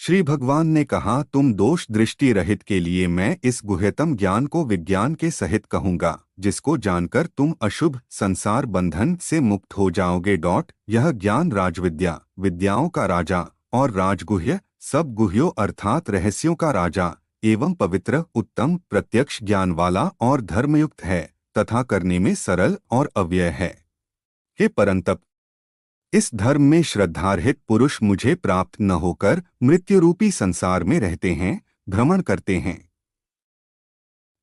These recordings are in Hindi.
श्री भगवान ने कहा, तुम दोष दृष्टि रहित के लिए मैं इस गुह्यतम ज्ञान को विज्ञान के सहित कहूँगा, जिसको जानकर तुम अशुभ संसार बंधन से मुक्त हो जाओगे। यह ज्ञान राजविद्या, विद्याओं का राजा और राजगुह्य, सब गुह्यों अर्थात रहस्यों का राजा एवं पवित्र, उत्तम, प्रत्यक्ष ज्ञान वाला और धर्मयुक्त है तथा करने में सरल और अव्यय है। हे परंतप, इस धर्म में श्रद्धारहित पुरुष मुझे प्राप्त न होकर मृत्यु रूपी संसार में रहते हैं, भ्रमण करते हैं।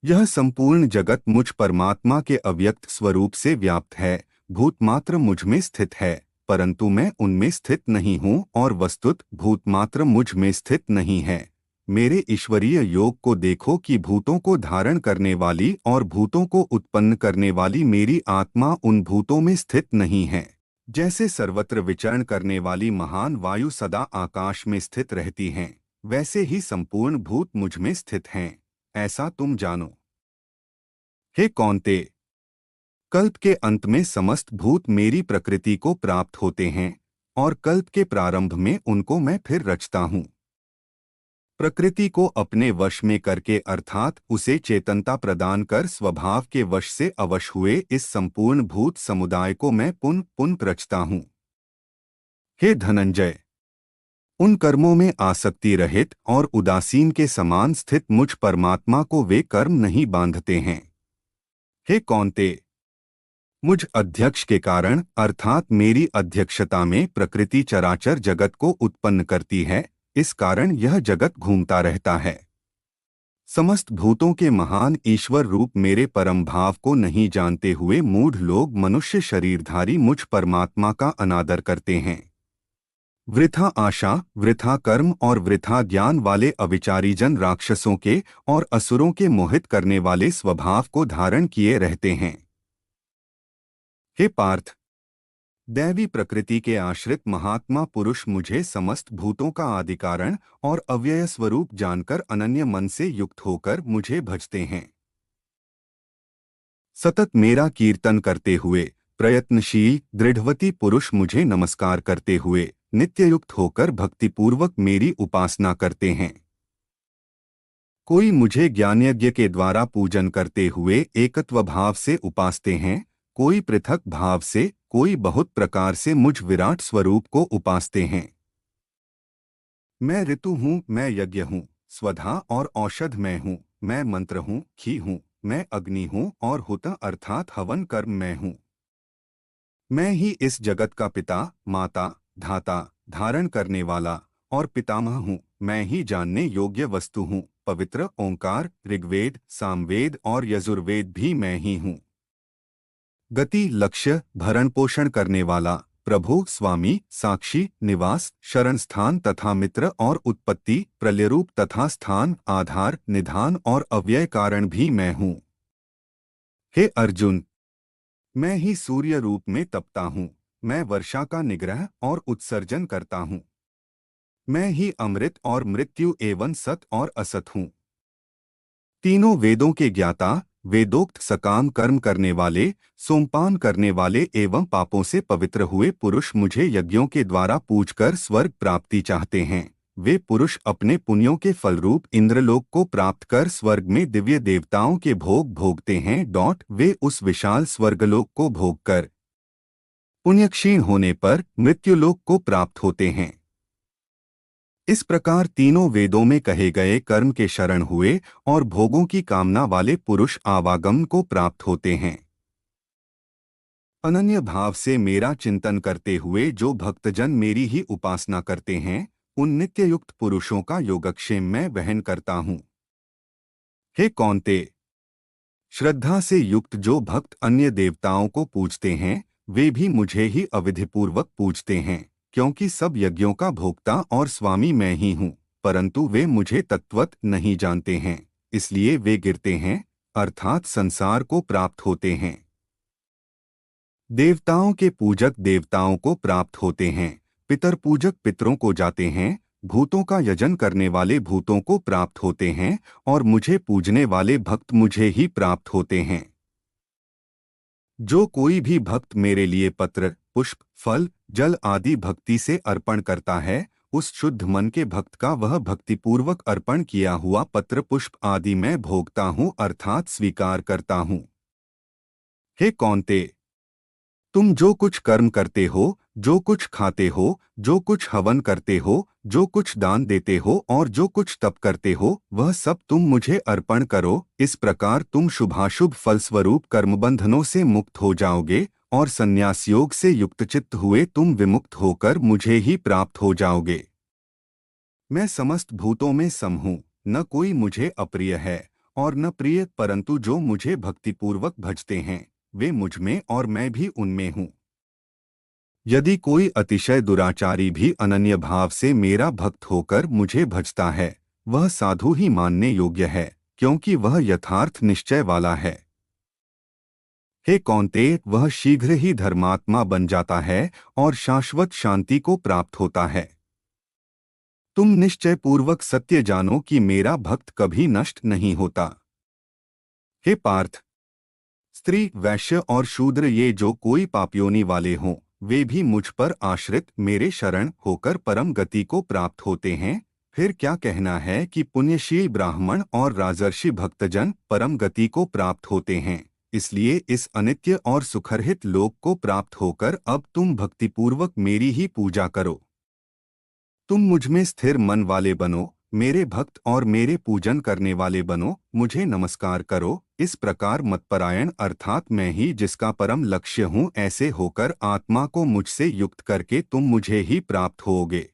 यह संपूर्ण जगत मुझ परमात्मा के अव्यक्त स्वरूप से व्याप्त है, भूतमात्र मुझ में स्थित है, परंतु मैं उनमें स्थित नहीं हूँ और वस्तुत भूतमात्र मुझ में स्थित नहीं है। मेरे ईश्वरीय योग को देखो कि भूतों को धारण करने वाली और भूतों को उत्पन्न करने वाली मेरी आत्मा उन भूतों में स्थित नहीं है। जैसे सर्वत्र विचरण करने वाली महान वायु सदा आकाश में स्थित रहती हैं, वैसे ही संपूर्ण भूत मुझ में स्थित हैं, ऐसा तुम जानो। हे कौन्ते, कल्प के अंत में समस्त भूत मेरी प्रकृति को प्राप्त होते हैं और कल्प के प्रारंभ में उनको मैं फिर रचता हूँ। प्रकृति को अपने वश में करके अर्थात उसे चेतनता प्रदान कर स्वभाव के वश से अवश हुए इस संपूर्ण भूत समुदाय को मैं पुनः पुनः रचता हूँ। हे धनंजय, उन कर्मों में आसक्ति रहित और उदासीन के समान स्थित मुझ परमात्मा को वे कर्म नहीं बांधते हैं। हे कौन्ते, मुझ अध्यक्ष के कारण अर्थात मेरी अध्यक्षता में प्रकृति चराचर जगत को उत्पन्न करती है, इस कारण यह जगत घूमता रहता है। समस्त भूतों के महान ईश्वर रूप मेरे परम भाव को नहीं जानते हुए मूढ़ लोग मनुष्य शरीरधारी मुझ परमात्मा का अनादर करते हैं। वृथा आशा, वृथा कर्म और वृथा ज्ञान वाले अविचारी जन राक्षसों के और असुरों के मोहित करने वाले स्वभाव को धारण किए रहते हैं। हे पार्थ, दैवी प्रकृति के आश्रित महात्मा पुरुष मुझे समस्त भूतों का आदिकारण और अव्यय स्वरूप जानकर अनन्य मन से युक्त होकर मुझे भजते हैं। सतत मेरा कीर्तन करते हुए प्रयत्नशील दृढ़वती पुरुष मुझे नमस्कार करते हुए नित्ययुक्त होकर भक्तिपूर्वक मेरी उपासना करते हैं। कोई मुझे ज्ञानयज्ञ के द्वारा पूजन करते हुए एकत्व भाव से उपासते हैं, कोई पृथक भाव से, कोई बहुत प्रकार से मुझ विराट स्वरूप को उपासते हैं। मैं ऋतु हूँ, मैं यज्ञ हूँ, स्वधा और औषध मैं हूँ, मैं मंत्र हूँ, घी हूँ, मैं अग्नि हूँ और हुत अर्थात हवन कर्म मैं हूँ। मैं ही इस जगत का पिता, माता, धाता, धारण करने वाला और पितामह हूँ। मैं ही जानने योग्य वस्तु हूँ। पवित्र ओंकार, ऋग्वेद, सामवेद और यजुर्वेद भी मैं ही हूँ। गति, लक्ष्य, भरण पोषण करने वाला, प्रभु, स्वामी, साक्षी, निवास, शरण स्थान तथा मित्र और उत्पत्ति, प्रलयरूप तथा स्थान, आधार, निधान और अव्यय कारण भी मैं हूँ। हे अर्जुन, मैं ही सूर्य रूप में तपता हूँ, मैं वर्षा का निग्रह और उत्सर्जन करता हूँ। मैं ही अमृत और मृत्यु एवं सत और असत हूँ। तीनों वेदों के ज्ञाता, वेदोक्त सकाम कर्म करने वाले, सोमपान करने वाले एवं पापों से पवित्र हुए पुरुष मुझे यज्ञों के द्वारा पूजकर स्वर्ग प्राप्ति चाहते हैं। वे पुरुष अपने पुण्यों के फलरूप इंद्रलोक को प्राप्त कर स्वर्ग में दिव्य देवताओं के भोग भोगते हैं। वे उस विशाल स्वर्गलोक को भोगकर पुण्यक्षीण होने पर मृत्युलोक को प्राप्त होते हैं। इस प्रकार तीनों वेदों में कहे गए कर्म के शरण हुए और भोगों की कामना वाले पुरुष आवागम को प्राप्त होते हैं। अनन्य भाव से मेरा चिंतन करते हुए जो भक्तजन मेरी ही उपासना करते हैं, उन नित्ययुक्त पुरुषों का योगक्षेम मैं वहन करता हूँ। हे कौन्ते, श्रद्धा से युक्त जो भक्त अन्य देवताओं को पूजते हैं, वे भी मुझे ही अविधिपूर्वक पूजते हैं, क्योंकि सब यज्ञों का भोक्ता और स्वामी मैं ही हूँ, परंतु वे मुझे तत्वत नहीं जानते हैं, इसलिए वे गिरते हैं अर्थात संसार को प्राप्त होते हैं। देवताओं के पूजक देवताओं को प्राप्त होते हैं, पितर पूजक पितरों को जाते हैं, भूतों का यजन करने वाले भूतों को प्राप्त होते हैं और मुझे पूजने वाले भक्त मुझे ही प्राप्त होते हैं। जो कोई भी भक्त मेरे लिए पत्र, पुष्प, फल, जल आदि भक्ति से अर्पण करता है, उस शुद्ध मन के भक्त का वह भक्तिपूर्वक अर्पण किया हुआ पत्र पुष्प आदि मैं भोगता हूँ अर्थात स्वीकार करता हूँ। हे कौन्ते, तुम जो कुछ कर्म करते हो, जो कुछ खाते हो, जो कुछ हवन करते हो, जो कुछ दान देते हो और जो कुछ तप करते हो, वह सब तुम मुझे अर्पण करो। इस प्रकार तुम शुभाशुभ फलस्वरूप कर्मबंधनों से मुक्त हो जाओगे और संन्यास योग से युक्तचित्त हुए तुम विमुक्त होकर मुझे ही प्राप्त हो जाओगे। मैं समस्त भूतों में सम हूँ, न कोई मुझे अप्रिय है और न प्रिय, परंतु जो मुझे भक्तिपूर्वक भजते हैं वे मुझ में और मैं भी उनमें हूँ। यदि कोई अतिशय दुराचारी भी अनन्य भाव से मेरा भक्त होकर मुझे भजता है, वह साधु ही मानने योग्य है, क्योंकि वह यथार्थ निश्चय वाला है। हे कौन्तेय, वह शीघ्र ही धर्मात्मा बन जाता है और शाश्वत शांति को प्राप्त होता है। तुम निश्चय पूर्वक सत्य जानो कि मेरा भक्त कभी नष्ट नहीं होता। हे पार्थ, स्त्री, वैश्य और शूद्र ये जो कोई पापयोनि वाले हों, वे भी मुझ पर आश्रित मेरे शरण होकर परम गति को प्राप्त होते हैं। फिर क्या कहना है कि पुण्यशील ब्राह्मण और राजर्षि भक्तजन परम गति को प्राप्त होते हैं। इसलिए इस अनित्य और सुखरहित लोक को प्राप्त होकर अब तुम भक्तिपूर्वक मेरी ही पूजा करो। तुम मुझमें स्थिर मन वाले बनो, मेरे भक्त और मेरे पूजन करने वाले बनो, मुझे नमस्कार करो। इस प्रकार मतपरायण अर्थात मैं ही जिसका परम लक्ष्य हूँ, ऐसे होकर आत्मा को मुझसे युक्त करके तुम मुझे ही प्राप्त होोगे।